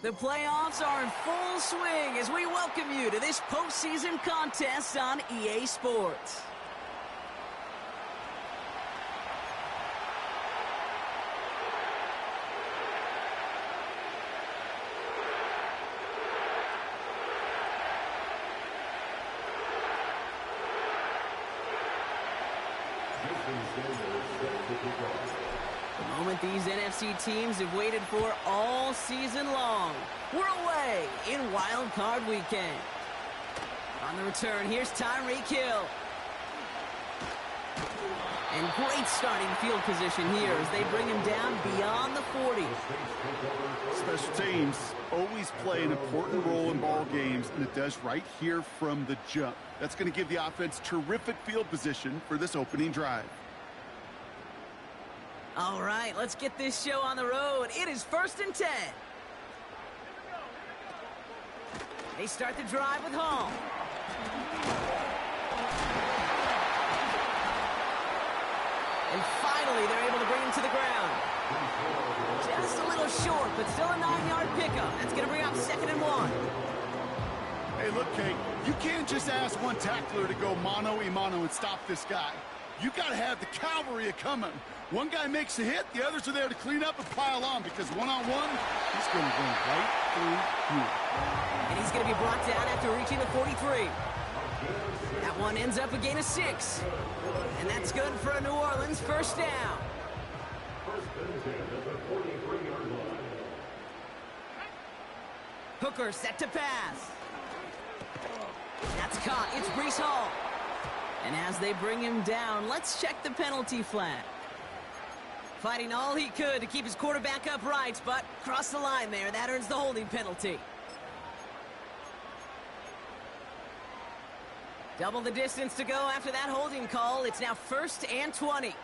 The playoffs are in full swing as we welcome you to this postseason contest on EA Sports. The moment these NFC teams have waited for all season long. We're away in Wild Card Weekend. On the return, here's Tyreek Hill. And great starting field position here as they bring him down beyond the 40. Special teams always play an important role in ball games, and it does right here from the jump. That's going to give the offense terrific field position for this opening drive. All right, let's get this show on the road. It is 1st and 10. They start the drive with Hall. And finally, they're able to bring him to the ground. Just a little short, but still a 9-yard pickup. That's going to bring up 2nd and 1. Hey, look, Kate, you can't just ask one tackler to go mano-a-mano and stop this guy. You got to have the cavalry coming. One guy makes a hit, the others are there to clean up and pile on, because one-on-one, he's going to go right through you. And he's going to be brought down after reaching the 43. That one ends up a gain of 6. And that's good for a New Orleans first down. Hooker set to pass. That's caught. It's Breece Hall. And as they bring him down, let's check the penalty flag. Fighting all he could to keep his quarterback upright, but crossed the line there. That earns the holding penalty. Double the distance to go after that holding call. It's now 1st and 20.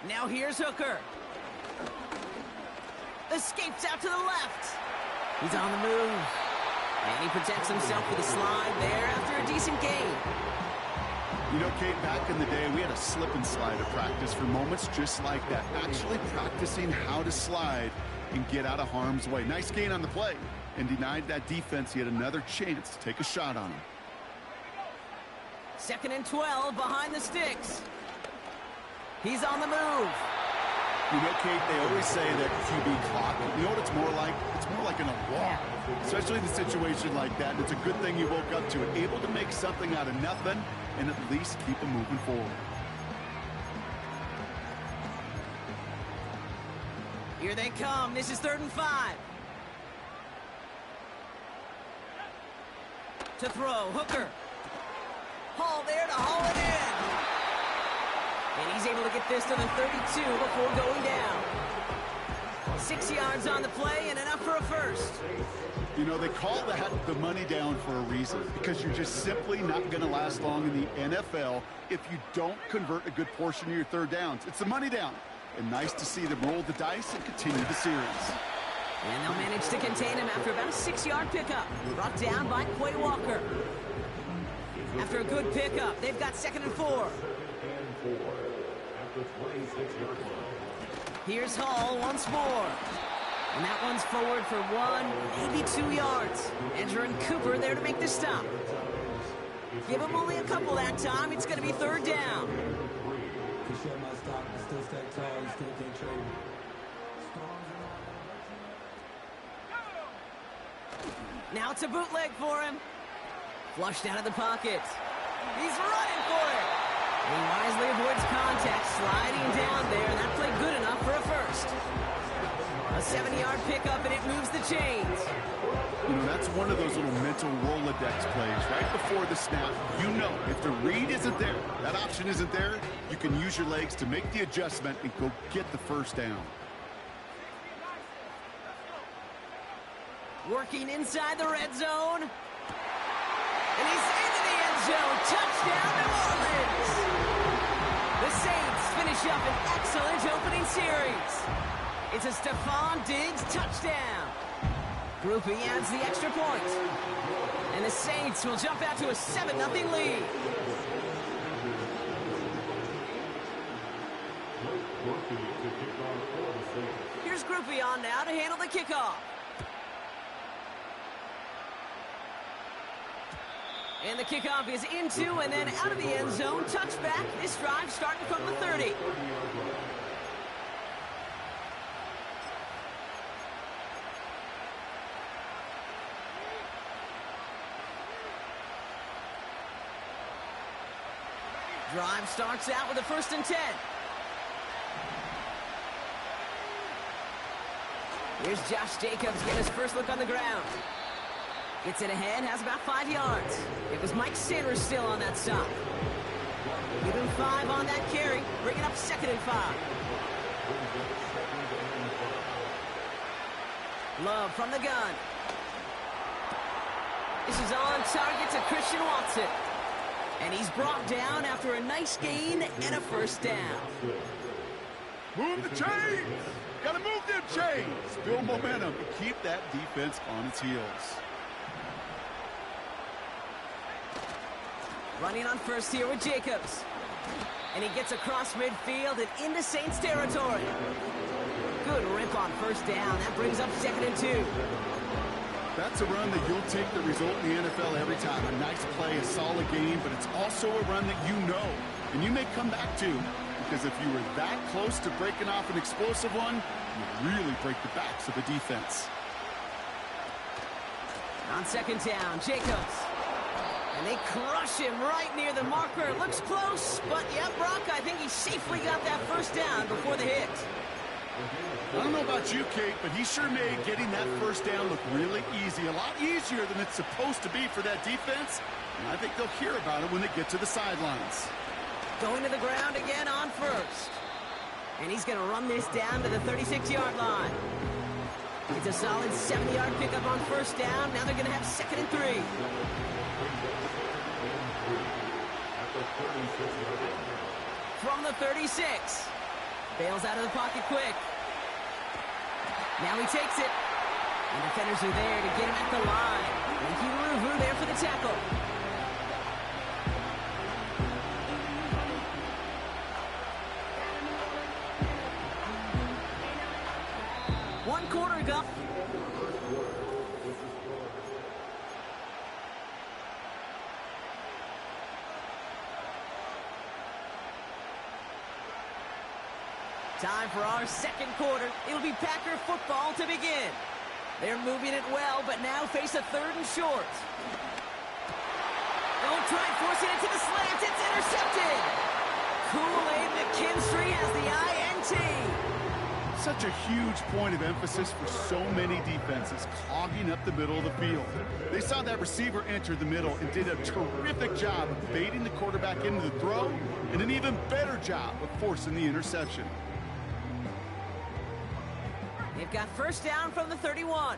Now here's Hooker. Escapes out to the left. He's on the move. And he protects himself with a slide there after a decent gain. You know, Kate, back in the day, we had a slip and slide of practice for moments just like that. Actually practicing how to slide and get out of harm's way. Nice gain on the play. And denied that defense yet another chance to take a shot on him. 2nd and 12 behind the sticks. He's on the move. You know, Kate, they always say that QB clock, you know what it's more like? It's more like an alarm, especially in a situation like that. And it's a good thing you woke up to it, able to make something out of nothing and at least keep them moving forward. Here they come. This is 3rd and 5. To throw, Hooker. Hall there to haul it in. And he's able to get this to the 32 before going down. 6 yards on the play and enough for a first. You know, they call that the money down for a reason, because you're just simply not going to last long in the NFL if you don't convert a good portion of your third downs. It's the money down. And nice to see them roll the dice and continue the series. And they'll manage to contain him after about a 6-yard pickup. Brought down by Quay Walker. After a good pickup, they've got 2nd and 4. Here's Hall once more. And that one's forward for 1, maybe 2 yards. Edger and Cooper there to make the stop. Give him only a couple that time. It's going to be 3rd down. Now it's a bootleg for him. Flushed out of the pocket. He's running for it. He wisely avoids contact, sliding down there, and that played good enough for a first. A 7-yard pickup, and it moves the chains. You know, that's one of those little mental Rolodex plays. Right before the snap, you know, if the read isn't there, that option isn't there, you can use your legs to make the adjustment and go get the first down. Working inside the red zone. And he's into the end zone. Touchdown, New Orleans. The Saints finish up an excellent opening series. It's a Stephon Diggs touchdown. Groupie adds the extra point. And the Saints will jump out to a 7-0 lead. Here's Groupie on now to handle the kickoff. And the kickoff is into and then out of the end zone. Touchback. This drive starting from the 30. Drive starts out with a 1st and 10. Here's Josh Jacobs getting his first look on the ground. Gets it ahead, has about 5 yards. It was Mike Sanders still on that stop. Give him 5 on that carry. Bring it up 2nd and 5. Love from the gun. This is on target to Christian Watson. And he's brought down after a nice gain and a 1st down. Move the chains! Gotta move them chains! Build momentum and keep that defense on its heels. Running on first here with Jacobs. And he gets across midfield and into Saints territory. Good rip on 1st down. That brings up 2nd and 2. That's a run that you'll take the result in the NFL every time. A nice play, a solid game, but it's also a run that you know and you may come back to, because if you were that close to breaking off an explosive one, you really break the backs of the defense. On 2nd down, Jacobs. And they crush him right near the marker. Looks close, but yeah, Brock, I think he safely got that 1st down before the hit. I don't know about you, Kate, but he sure made getting that 1st down look really easy. A lot easier than it's supposed to be for that defense. And I think they'll hear about it when they get to the sidelines. Going to the ground again on 1st. And he's going to run this down to the 36-yard line. It's a solid 7-yard pickup on 1st down. Now they're going to have 2nd and 3. From the 36. Bails out of the pocket quick. Now he takes it. And defenders are there to get him at the line. Ricky Ruvu there for the tackle. One quarter ago. Time for our 2nd quarter. It'll be Packer football to begin. They're moving it well, but now face a 3rd and short. Don't try forcing it to the slant. It's intercepted. Kool-Aid McKinstry has the INT. Such a huge point of emphasis for so many defenses, clogging up the middle of the field. They saw that receiver enter the middle and did a terrific job of baiting the quarterback into the throw, and an even better job of forcing the interception. They've got 1st down from the 31.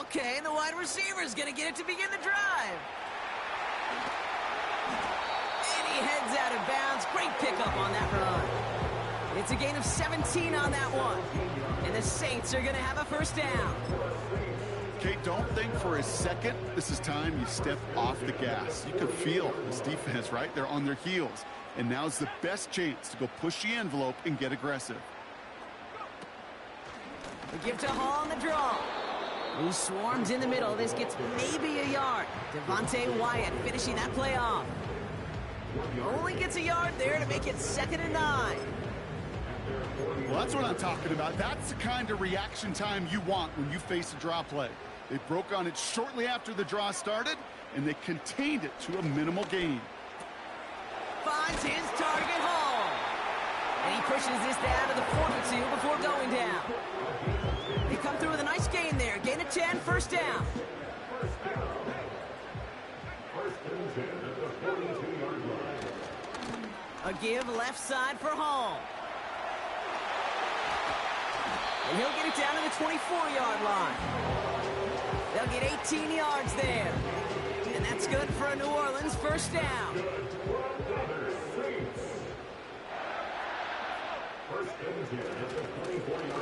Okay, and the wide receiver's going to get it to begin the drive. And he heads out of bounds. Great pickup on that run. It's a gain of 17 on that one. And the Saints are going to have a 1st down. Kate, don't think for a second this is time you step off the gas. You can feel this defense right there on their heels. And now's the best chance to go push the envelope and get aggressive. They give to Hall on the draw. Who swarms in the middle. This gets maybe a yard. Devontae Wyatt finishing that play off. Only gets a yard there to make it 2nd and 9. Well, that's what I'm talking about. That's the kind of reaction time you want when you face a draw play. They broke on it shortly after the draw started, and they contained it to a minimal gain. Finds his target, Hall. And he pushes this down to the 42 before going down. They come through with a nice gain there. Gain of 10, 1st down. A give left side for Hall. And he'll get it down to the 24-yard line. They'll get 18 yards there. And that's good for a New Orleans 1st down.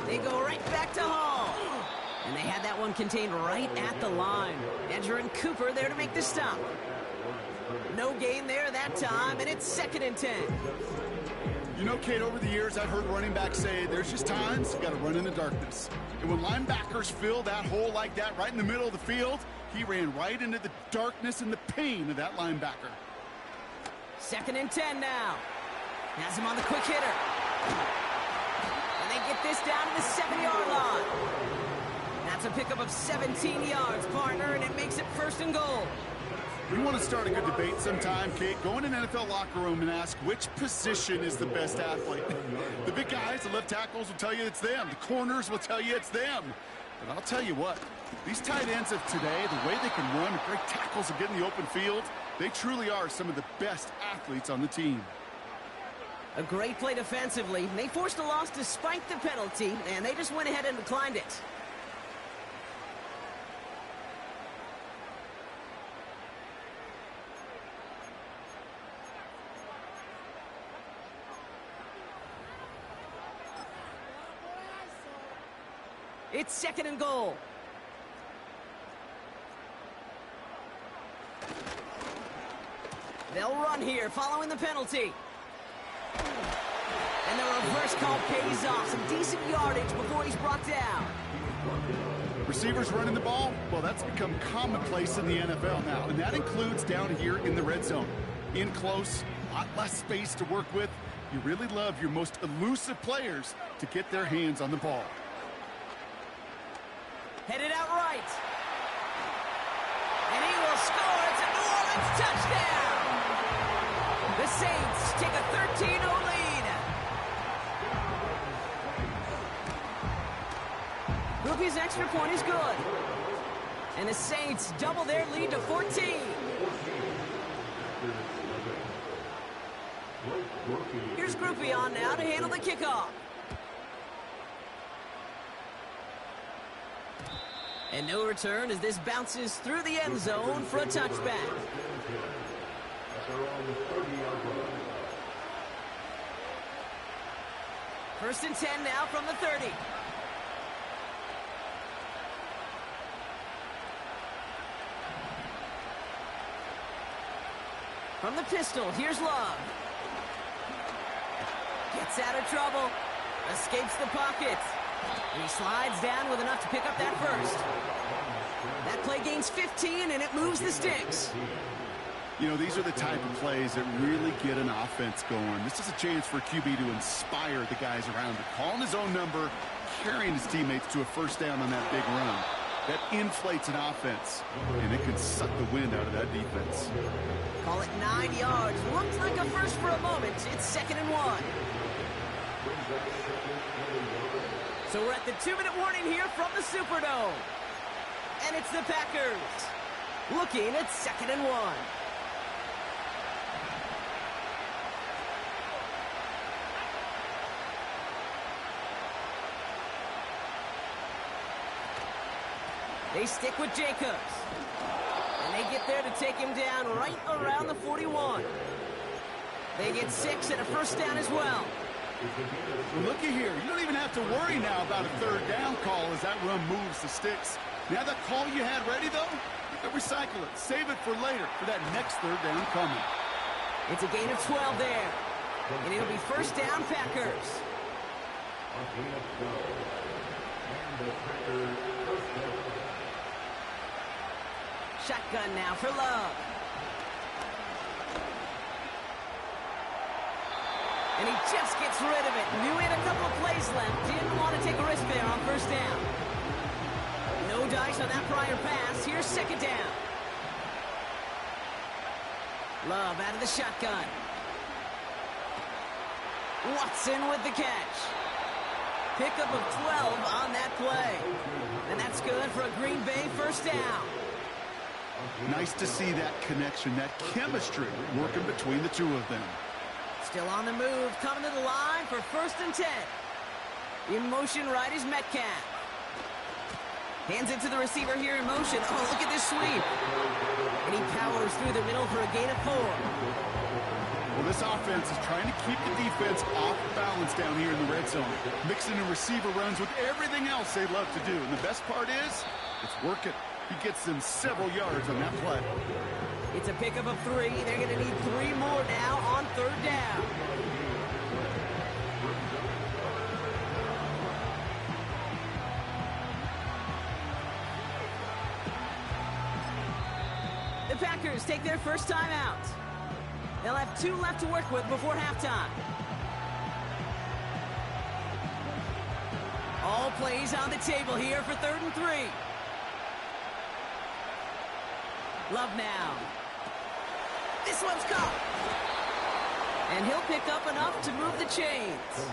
They go right back to Hall. And they had that one contained right at the line. Edger and Cooper there to make the stop. No gain there that time, and it's 2nd and 10. You know, Kate, over the years, I've heard running backs say there's just times you got to run in the darkness. And when linebackers fill that hole like that right in the middle of the field, he ran right into the darkness and the pain of that linebacker. 2nd and 10 now. Has him on the quick hitter. And they get this down to the 7-yard line. That's a pickup of 17 yards, partner, and it makes it 1st and goal. We want to start a good debate sometime, Kate. Go in an NFL locker room and ask which position is the best athlete. The big guys, the left tackles will tell you it's them. The corners will tell you it's them. But I'll tell you what, these tight ends of today, the way they can run, the great tackles and get in the open field, they truly are some of the best athletes on the team. A great play defensively. They forced a loss despite the penalty, and they just went ahead and declined it. It's 2nd and goal. They'll run here following the penalty. And the reverse call pays off. Some decent yardage before he's brought down. Receivers running the ball, well, that's become commonplace in the NFL now. And that includes down here in the red zone. In close, a lot less space to work with. You really love your most elusive players to get their hands on the ball. Headed out right. And he will score. It's a New Orleans touchdown. The Saints take a 13-0 lead. Groupie's extra point is good. And the Saints double their lead to 14. Here's Groupie on now to handle the kickoff. And no return as this bounces through the end zone for a touchback. First and 10 now from the 30. From the pistol, here's Love. Gets out of trouble. Escapes the pocket. And he slides down with enough to pick up that first. That play gains 15, and it moves the sticks. You know, these are the type of plays that really get an offense going. This is a chance for QB to inspire the guys around him. Calling his own number, carrying his teammates to a first down on that big run. That inflates an offense, and it can suck the wind out of that defense. Call it 9 yards. Looked like a first for a moment. It's 2nd and 1. So we're at the 2-minute warning here from the Superdome. And it's the Packers looking at 2nd and 1. They stick with Jacobs. And they get there to take him down right around the 41. They get 6 and a first down as well. Well, looky here. You don't even have to worry now about a third down call as that run moves the sticks. Now that call you had ready, though, you can recycle it. Save it for later for that next third down coming. It's a gain of 12 there. And it'll be first down, Packers. Shotgun now for Love. And he just gets rid of it. Knew he had a couple of plays left. Didn't want to take a risk there on first down. No dice on that prior pass. Here's 2nd down. Love out of the shotgun. Watson with the catch. Pickup of 12 on that play. And that's good for a Green Bay first down. Nice to see that connection, that chemistry working between the two of them. Still on the move, coming to the line for 1st and 10. In motion right is Metcalf. Hands it to the receiver here in motion. Oh, look at this sweep. And he powers through the middle for a gain of 4. Well, this offense is trying to keep the defense off balance down here in the red zone. Mixing in receiver runs with everything else they love to do. And the best part is, it's working. He gets them several yards on that play. It's a pickup of 3. They're going to need 3 more now on 3rd down. The Packers take their first time out. They'll have 2 left to work with before halftime. All plays on the table here for 3rd and 3. Love now. This one's caught. And he'll pick up enough to move the chains.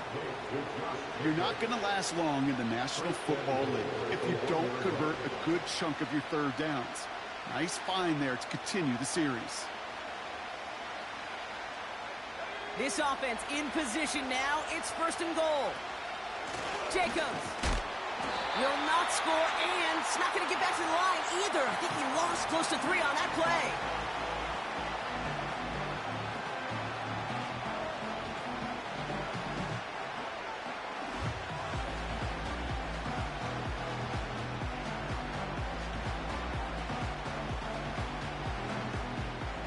You're not going to last long in the National Football League if you don't convert a good chunk of your 3rd downs. Nice find there to continue the series. This offense in position now. It's 1st and goal. Jacobs will not score, and it's not going to get back to the line either. I think he lost close to 3 on that play.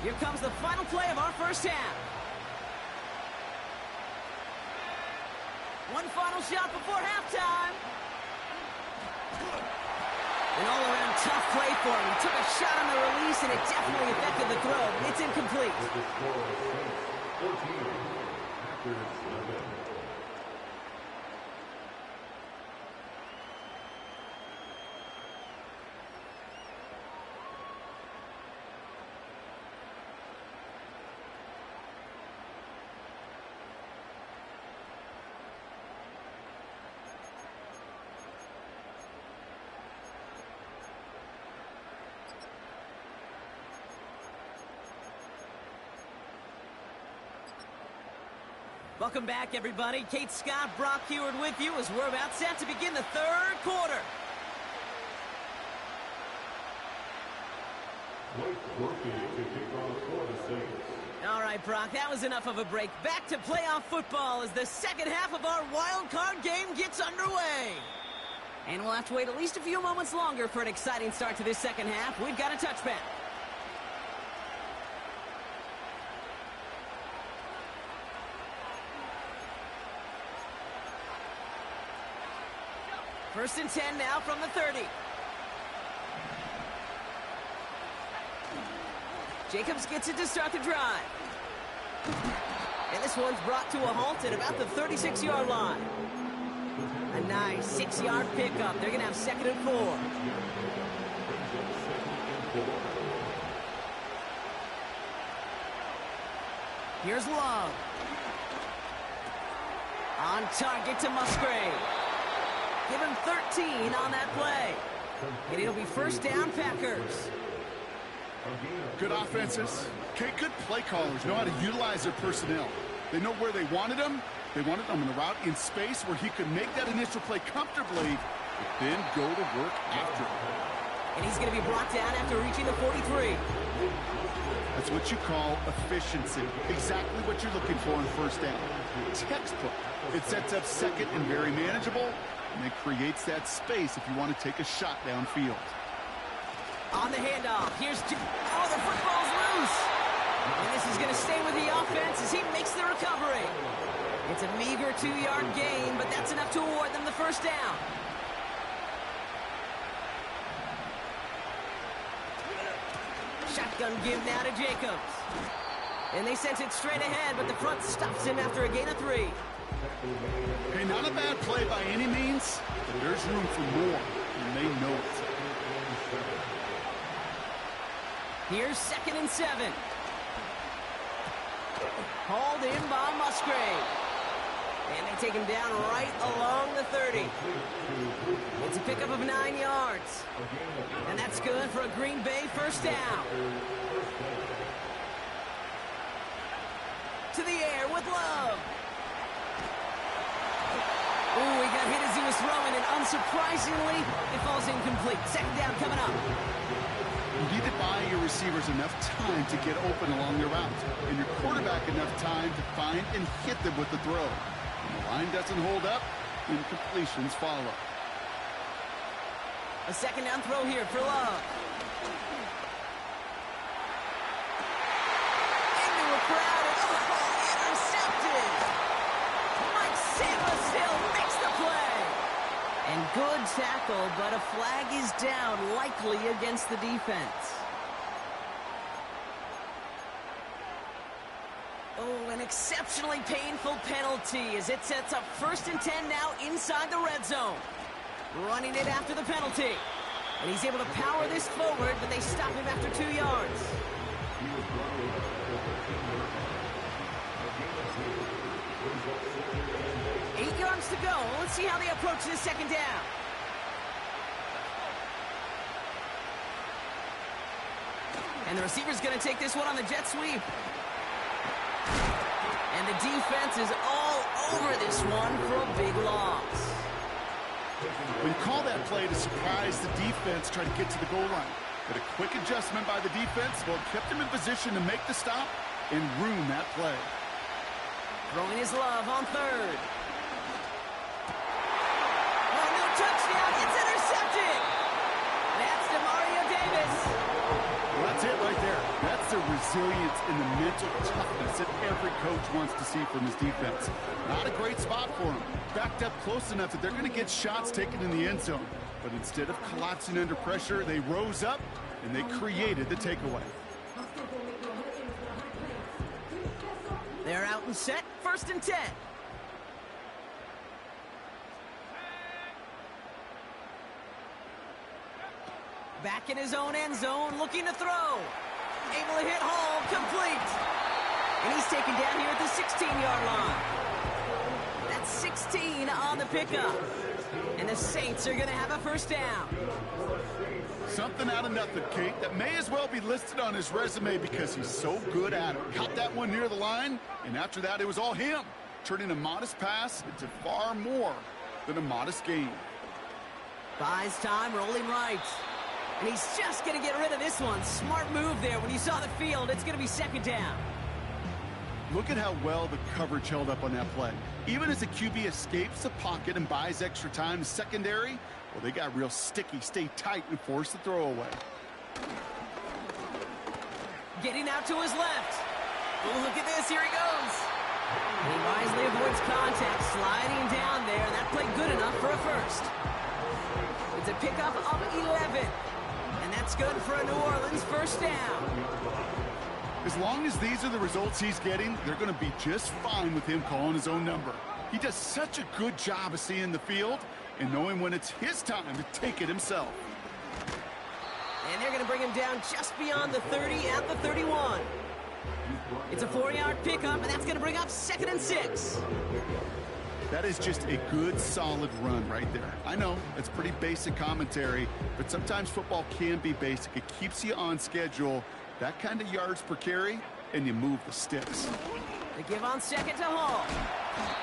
Here comes the final play of our first half. One final shot before halftime. An all-around tough play for him. He took a shot on the release, and it definitely affected the throw. It's incomplete. Welcome back, everybody. Kate Scott, Brock Heward with you as we're about set to begin the 3rd quarter. All right, Brock, that was enough of a break. Back to playoff football as the second half of our wild card game gets underway. And we'll have to wait at least a few moments longer for an exciting start to this second half. We've got a touchback. First and 10 now from the 30. Jacobs gets it to start the drive. And this one's brought to a halt at about the 36-yard line. A nice 6-yard pickup. They're going to have 2nd and 4. Here's Love. On target to Musgrave. Give him 13 on that play. And it'll be 1st down, Packers. Good offenses. Okay, good play callers know how to utilize their personnel. They know where they wanted them. They wanted them in a route in space where he could make that initial play comfortably, but then go to work after it. And he's going to be brought down after reaching the 43. That's what you call efficiency. Exactly what you're looking for on 1st down. Textbook. It sets up 2nd and very manageable. And it creates that space if you want to take a shot downfield. On the handoff, here's... Oh, the football's loose! And this is going to stay with the offense as he makes the recovery. It's a meager 2-yard gain, but that's enough to award them the 1st down. Shotgun give now to Jacobs. And they sent it straight ahead, but the front stops him after a gain of 3. Okay, not a bad play by any means, but there's room for more, and they know it. Here's 2nd and 7. Hauled in by Musgrave. And they take him down right along the 30. It's a pickup of 9 yards. And that's good for a Green Bay 1st down. To the air with Love. Ooh, he got hit as he was throwing, and unsurprisingly, it falls incomplete. 2nd down coming up. You need to buy your receivers enough time to get open along their route, and your quarterback enough time to find and hit them with the throw. When the line doesn't hold up, incompletions follow. A 2nd down throw here for Love. crowded. Oh, intercepted. Mike Samuel makes the play. And good tackle, but a flag is down, likely against the defense. Oh, an exceptionally painful penalty as it sets up 1st and 10 now inside the red zone. Running it after the penalty. And he's able to power this forward, but they stop him after 2 yards. Eight yards to go. Let's see how they approach this 2nd down. And the receiver's going to take this one on the jet sweep. And the defense is all over this one for a big loss. When you call that play to surprise the defense, try to get to the goal line. But a quick adjustment by the defense, well, kept him in position to make the stop and ruin that play. Throwing his love on 3rd. Oh, no touchdown. It's intercepted. That's DeMario Davis. Well, that's it right there. That's the resilience and the mental toughness that every coach wants to see from his defense. Not a great spot for him. Backed up close enough that they're going to get shots taken in the end zone. But instead of collapsing under pressure, they rose up and they created the takeaway. They're out and set. 1st and 10. Back in his own end zone, looking to throw. Able to hit home, complete. And he's taken down here at the 16-yard line. That's 16 on the pickup. And the Saints are going to have a 1st down. Something out of nothing, Kate, that may as well be listed on his resume because he's so good at it. Caught that one near the line, and after that, it was all him, turning a modest pass into far more than a modest gain. Buys time, rolling right. And he's just going to get rid of this one. Smart move there. When you saw the field, it's going to be 2nd down. Look at how well the coverage held up on that play. Even as the QB escapes the pocket and buys extra time, the secondary, well, they got real sticky, stay tight, and force the throw away. Getting out to his left. Oh, look at this. Here he goes. And he wisely avoids contact, sliding down there. And that played good enough for a 1st. It's a pickup of 11. And that's good for a New Orleans 1st down. As long as these are the results he's getting, they're going to be just fine with him calling his own number. He does such a good job of seeing the field and knowing when it's his time to take it himself. And they're going to bring him down just beyond the 30 at the 31. It's a 4-yard pickup, and that's going to bring up 2nd and 6. That is just a good, solid run right there. I know, it's pretty basic commentary, but sometimes football can be basic. It keeps you on schedule. That kind of yards per carry, and you move the sticks. They give on 2nd to Hall.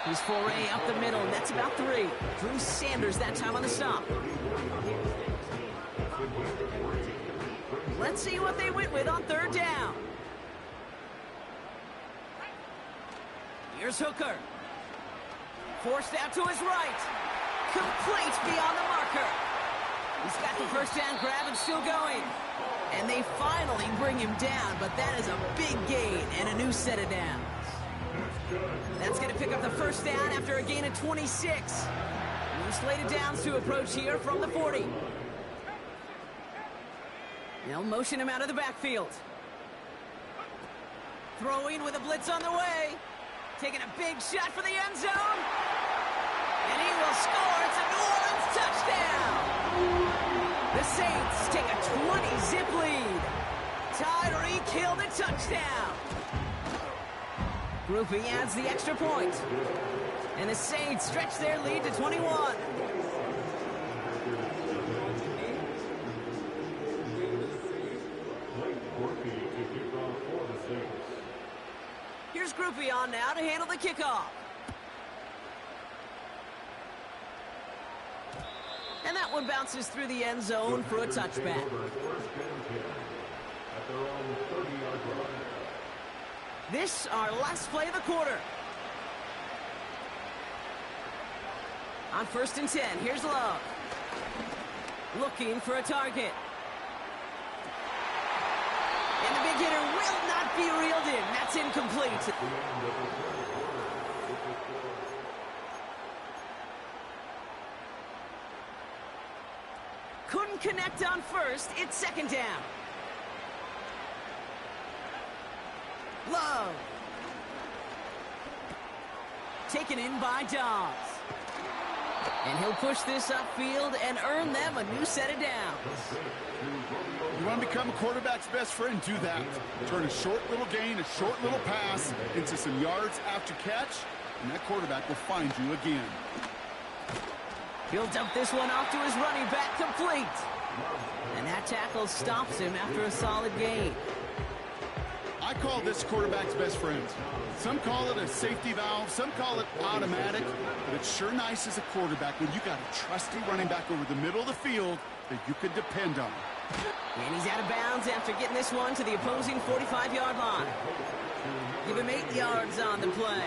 His foray up the middle, and that's about 3. Drew Sanders that time on the stop. Let's see what they went with on 3rd down. Here's Hooker. Forced out to his right. Complete beyond the marker. He's got the 1st down grab and still going. And they finally bring him down, but that is a big gain and a new set of downs. That's going to pick up the 1st down after a gain of 26. New slated downs to approach here from the 40. They'll motion him out of the backfield. Throwing with a blitz on the way. Taking a big shot for the end zone. And he will score. It's a New Orleans touchdown. The Saints take a 20-zip lead. Tyreek Hill the touchdown. Grouping adds the extra point. And the Saints stretch their lead to 21. Here's Groupie on now to handle the kickoff. And that one bounces through the end zone for a touchback. This, our last play of the quarter. On 1st and 10, here's Love. Looking for a target. And the big hitter will not be reeled in. That's incomplete. Couldn't connect on first. It's second down. Love. Taken in by Dobbs. And he'll push this upfield and earn them a new set of downs. You want to become a quarterback's best friend? Do that. Turn a short little gain, a short little pass into some yards after catch, and that quarterback will find you again. He'll dump this one off to his running back, complete. And that tackle stops him after a solid gain. I call this quarterback's best friend. Some call it a safety valve, some call it automatic, but it's sure nice as a quarterback when you got a trusty running back over the middle of the field that you can depend on. And he's out of bounds after getting this one to the opposing 45-yard line. Give him 8 yards on the play.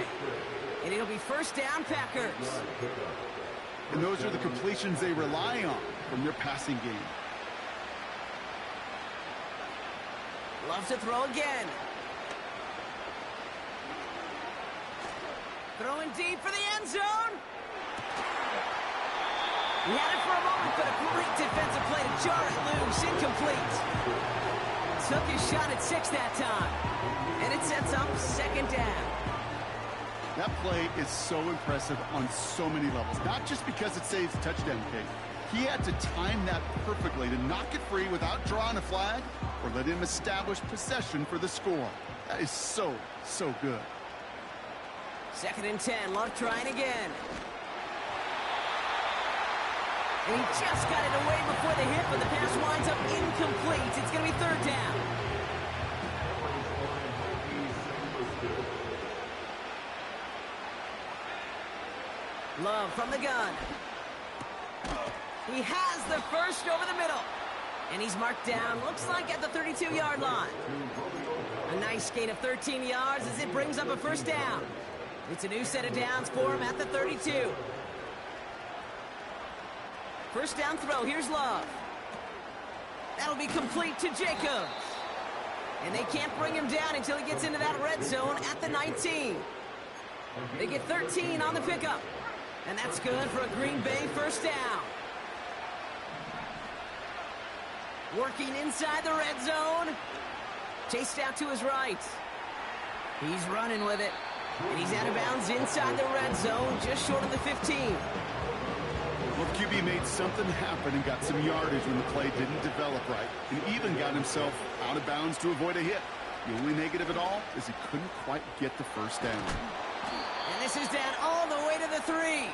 And it'll be first down, Packers. And those are the completions they rely on from their passing game. Love to throw again. Throwing deep for the end zone. He had it for a moment, but a great defensive play to jar it loose. Incomplete. Took his shot at 6 that time. And it sets up second down. That play is so impressive on so many levels. Not just because it saves a touchdown kick. He had to time that perfectly to knock it free without drawing a flag or let him establish possession for the score. That is so, so good. Second and 10. Love trying again. And he just got it away before the hit, but the pass winds up incomplete. It's going to be third down. Love from the gun. He has the first over the middle. And he's marked down, looks like at the 32-yard line. A nice gain of 13 yards as it brings up a first down. It's a new set of downs for him at the 32. First down throw, here's Love. That'll be complete to Jacobs. And they can't bring him down until he gets into that red zone at the 19. They get 13 on the pickup. And that's good for a Green Bay first down. Working inside the red zone. Chased out to his right. He's running with it. And he's out of bounds inside the red zone, just short of the 15. Well, QB made something happen and got some yardage when the play didn't develop right. And even got himself out of bounds to avoid a hit. The only negative at all is he couldn't quite get the first down. And this is down all the way to the 3.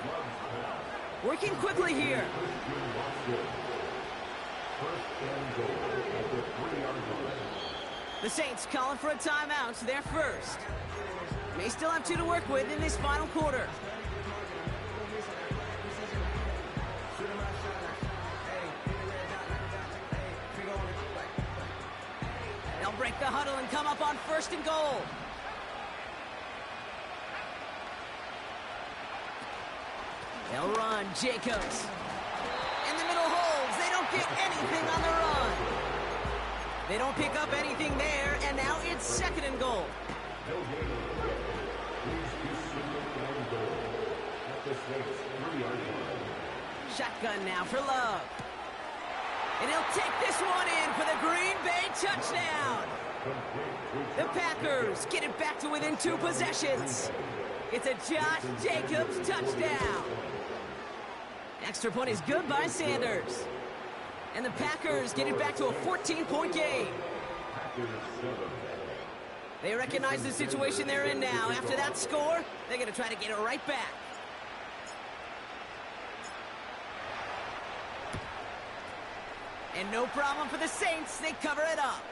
Working quickly here. The Saints calling for a timeout, so they're first. May still have 2 to work with in this final quarter. They'll break the huddle and come up on first and goal. They'll run, Jacobs. In the middle holds, they don't get anything on the run. They don't pick up anything there, and now it's second and goal. Shotgun now for Love. And he'll take this one in for the Green Bay touchdown. The Packers get it back to within 2 possessions. It's a Josh Jacobs touchdown. Extra point is good by Sanders. And the Packers get it back to a 14-point game. They recognize the situation they're in now. After that score, they're going to try to get it right back. And no problem for the Saints. They cover it up.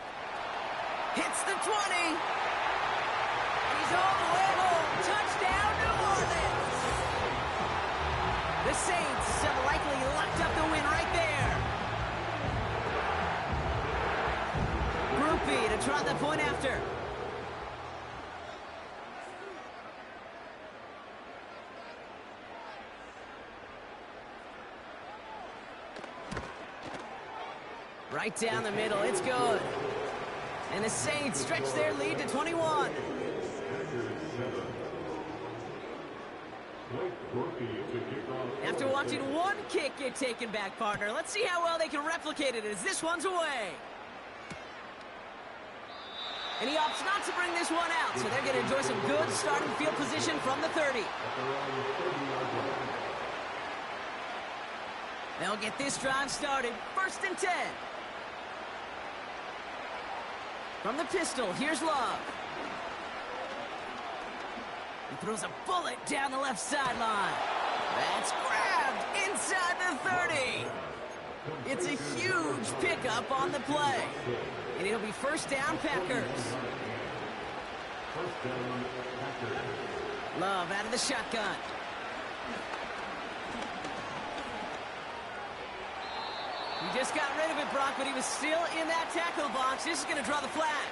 Hits the 20. He's all the way home. Touchdown, New Orleans. The Saints have likely locked up the win right there. Groupie to try the point after. Right down the middle. It's good. And the Saints stretch their lead to 21. After watching one kick get taken back, partner, let's see how well they can replicate it as this one's away. And he opts not to bring this one out, so they're going to enjoy some good starting field position from the 30. They'll get this drive started. 1st and 10. From the pistol, here's Love. He throws a bullet down the left sideline. That's grabbed inside the 30. It's a huge pickup on the play. And it'll be 1st down, Packers. Love out of the shotgun. He just got rid of it, Brock, but he was still in that tackle box. This is going to draw the flag.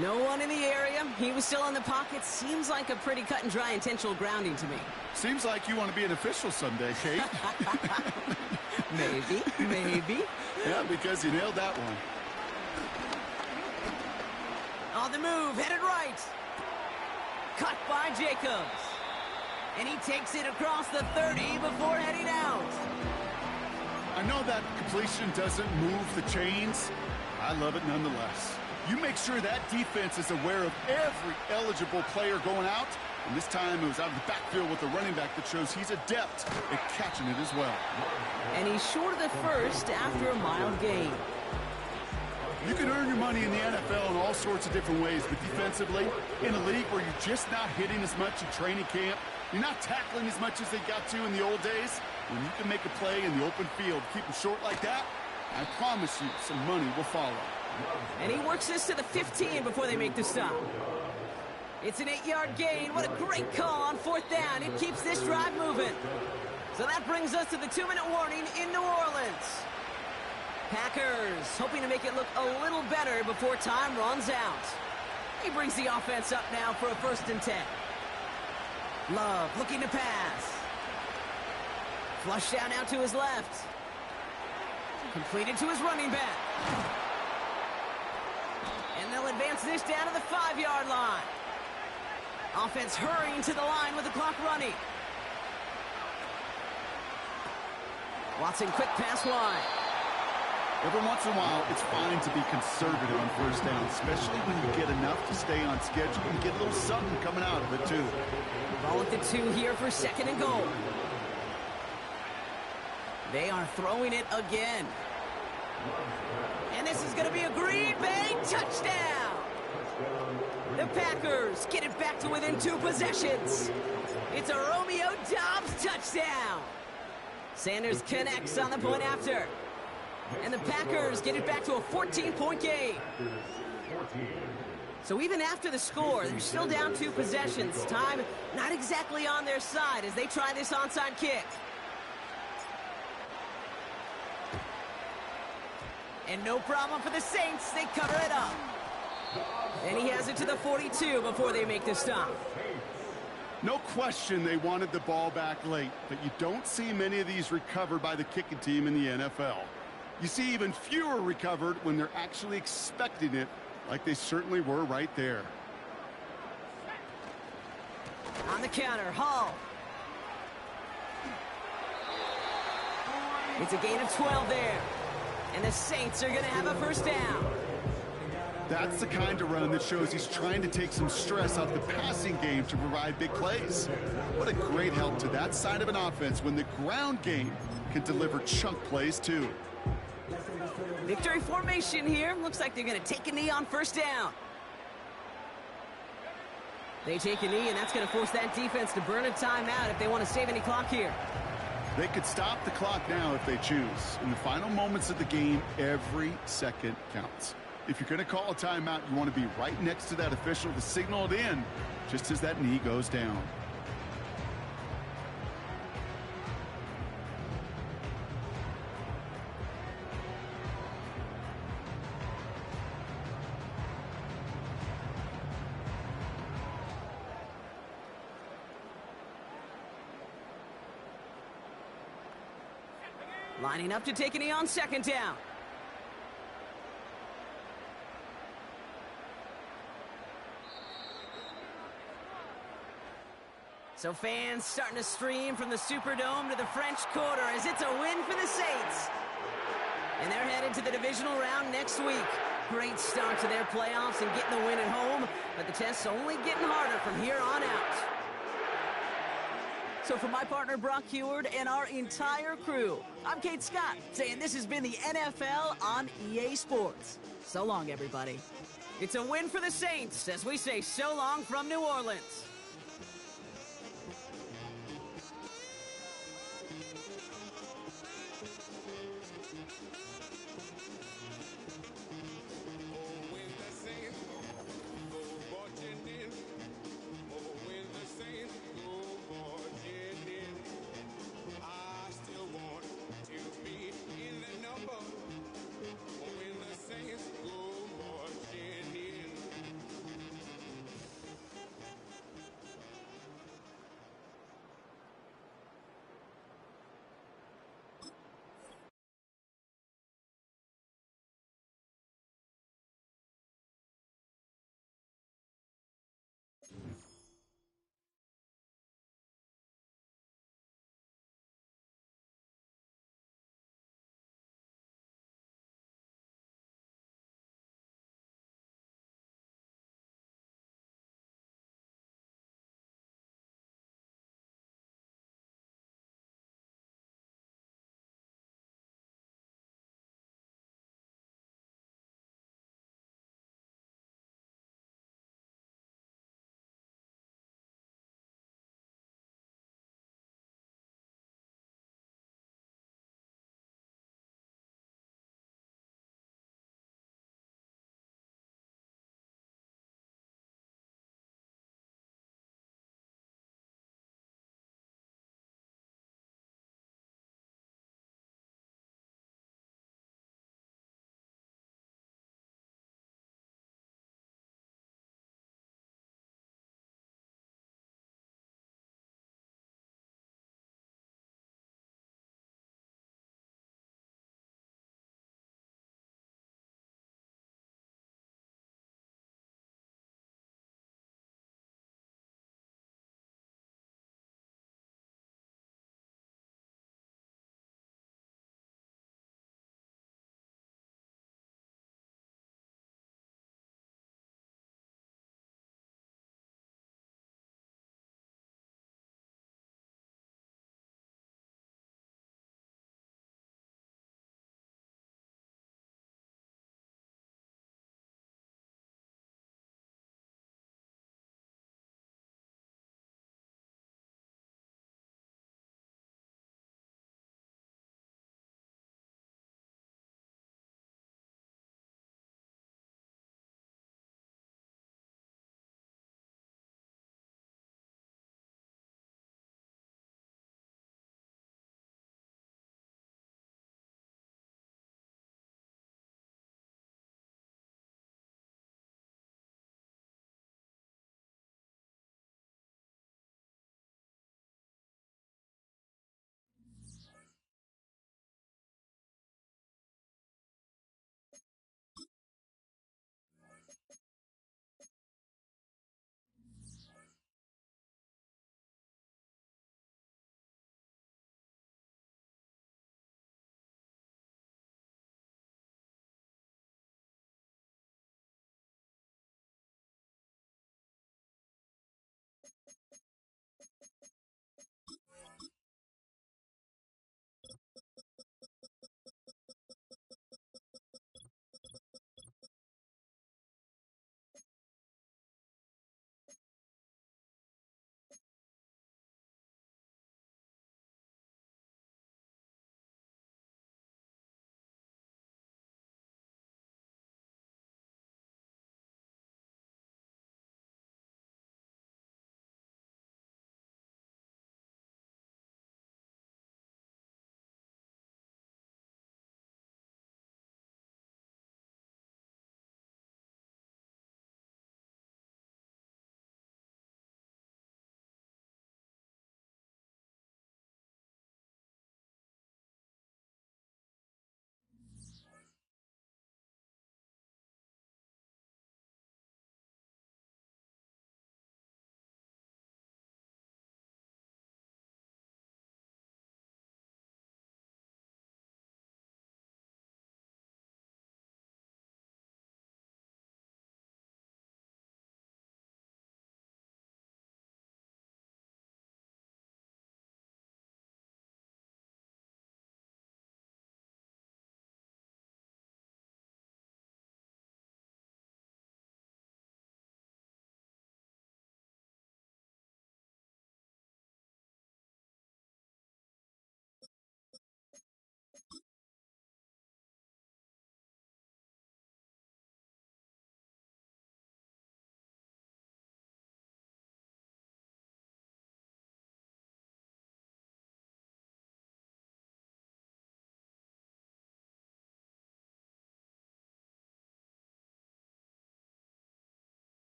No one in the area. He was still in the pocket. Seems like a pretty cut and dry intentional grounding to me. Seems like you want to be an official someday, Kate. Maybe. Yeah, because you nailed that one. On the move, headed right. Cut by Jacobs. And he takes it across the 30 before heading out. I know that completion doesn't move the chains. I love it nonetheless. You make sure that defense is aware of every eligible player going out. And this time it was out of the backfield with a running back that shows he's adept at catching it as well. And he's short of the first after a mild gain. You can earn your money in the NFL in all sorts of different ways, but defensively, in a league where you're just not hitting as much in training camp, you're not tackling as much as they got to in the old days, when you can make a play in the open field, keep them short like that, I promise you some money will follow. And he works this to the 15 before they make the stop. It's an 8-yard gain. What a great call on 4th down. It keeps this drive moving. So that brings us to the 2-minute warning in New Orleans. Packers hoping to make it look a little better before time runs out. He brings the offense up now for a 1st and 10. Love looking to pass. Flushed out now to his left. Completed to his running back. And they'll advance this down to the 5-yard line. Offense hurrying to the line with the clock running. Watson, quick pass wide. Every once in a while, it's fine to be conservative on 1st down, especially when you get enough to stay on schedule and get a little something coming out of it, too. Ball with the 2 here for 2nd and goal. They are throwing it again. And this is going to be a Green Bay touchdown. The Packers get it back to within 2 possessions. It's a Romeo Doubs touchdown. Sanders connects on the point after. And the Packers get it back to a 14-point game. So even after the score, they're still down 2 possessions. Time not exactly on their side as they try this onside kick. And no problem for the Saints. They cover it up. And he has it to the 42 before they make the stop. No question they wanted the ball back late, but you don't see many of these recovered by the kicking team in the NFL. You see even fewer recovered when they're actually expecting it, like they certainly were right there. On the counter, Hall. It's a gain of 12 there. And the Saints are going to have a 1st down. That's the kind of run that shows he's trying to take some stress off the passing game to provide big plays. What a great help to that side of an offense when the ground game can deliver chunk plays too. Victory formation here. Looks like they're going to take a knee on 1st down. They take a knee, and that's going to force that defense to burn a timeout if they want to save any clock here. They could stop the clock now if they choose. In the final moments of the game, every second counts. If you're going to call a timeout, you want to be right next to that official to signal it in just as that knee goes down. Lining up to take a knee on 2nd down. So fans starting to stream from the Superdome to the French Quarter as it's a win for the Saints. And they're headed to the divisional round next week. Great start to their playoffs and getting the win at home, but the test's only getting harder from here on out. So for my partner Brock Heward and our entire crew, I'm Kate Scott, saying this has been the NFL on EA Sports. So long, everybody. It's a win for the Saints as we say so long from New Orleans.